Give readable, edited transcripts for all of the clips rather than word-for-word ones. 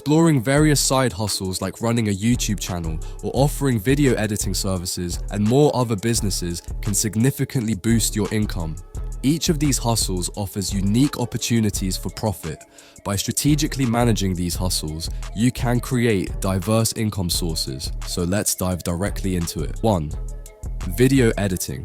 Exploring various side hustles like running a YouTube channel or offering video editing services and more other businesses can significantly boost your income. Each of these hustles offers unique opportunities for profit. By strategically managing these hustles, you can create diverse income sources. So let's dive directly into it. 1. Video editing.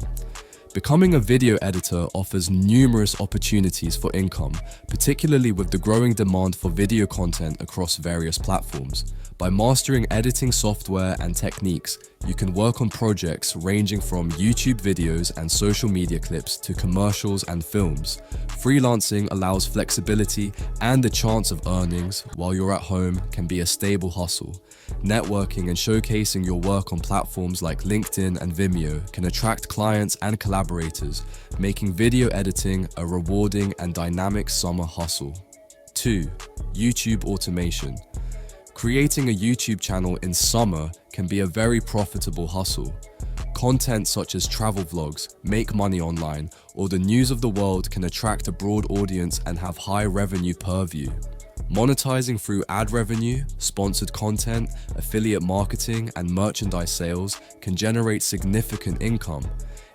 Becoming a video editor offers numerous opportunities for income, particularly with the growing demand for video content across various platforms. By mastering editing software and techniques, you can work on projects ranging from YouTube videos and social media clips to commercials and films. Freelancing allows flexibility and the chance of earnings while you're at home can be a stable hustle. Networking and showcasing your work on platforms like LinkedIn and Vimeo can attract clients and collaborators, making video editing a rewarding and dynamic summer hustle. 2. YouTube automation. Creating a YouTube channel in summer can be a very profitable hustle. Content such as travel vlogs, make money online, or the news of the world can attract a broad audience and have high revenue per view. Monetizing through ad revenue, sponsored content, affiliate marketing, and merchandise sales can generate significant income.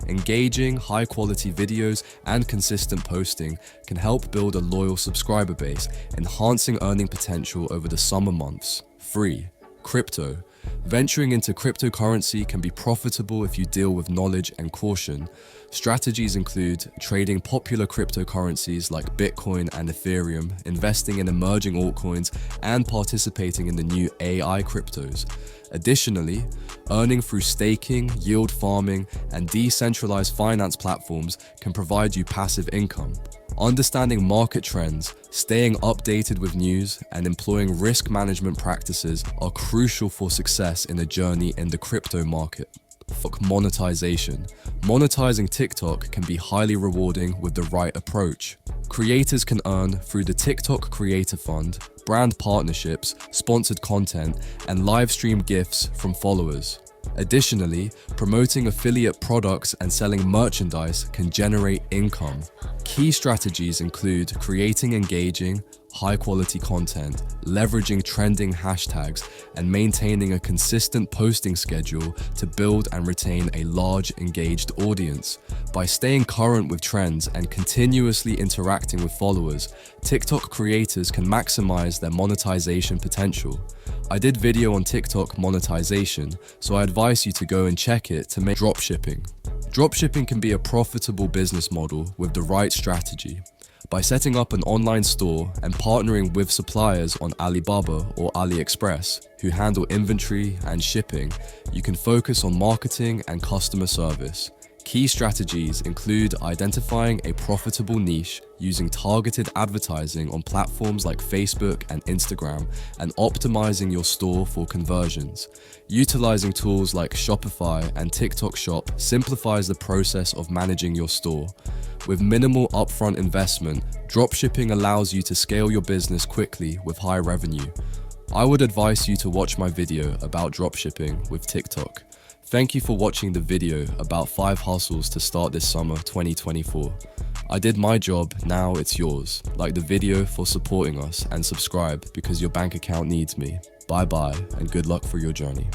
Engaging, high-quality videos and consistent posting can help build a loyal subscriber base, enhancing earning potential over the summer months. 3. Crypto. Venturing into cryptocurrency can be profitable if you deal with knowledge and caution. Strategies include trading popular cryptocurrencies like Bitcoin and Ethereum, investing in emerging altcoins, and participating in the new AI cryptos. Additionally, earning through staking, yield farming, and decentralized finance platforms can provide you passive income. Understanding market trends, staying updated with news, and employing risk management practices are crucial for success in a journey in the crypto market. Monetization. Monetizing TikTok can be highly rewarding with the right approach. Creators can earn through the TikTok Creator Fund, brand partnerships, sponsored content, and live stream gifts from followers. Additionally, promoting affiliate products and selling merchandise can generate income. Key strategies include creating engaging, high-quality content, leveraging trending hashtags, and maintaining a consistent posting schedule to build and retain a large, engaged audience. By staying current with trends and continuously interacting with followers, TikTok creators can maximize their monetization potential. I did video on TikTok monetization, so I advise you to go and check it to make dropshipping. Dropshipping can be a profitable business model with the right strategy. By setting up an online store and partnering with suppliers on Alibaba or AliExpress who handle inventory and shipping, you can focus on marketing and customer service. Key strategies include identifying a profitable niche, using targeted advertising on platforms like Facebook and Instagram, and optimizing your store for conversions. Utilizing tools like Shopify and TikTok Shop simplifies the process of managing your store. With minimal upfront investment, dropshipping allows you to scale your business quickly with high revenue. I would advise you to watch my video about dropshipping with TikTok. Thank you for watching the video about 5 hustles to start this summer 2024. I did my job, now it's yours. Like the video for supporting us and subscribe because your bank account needs me. Bye bye and good luck for your journey.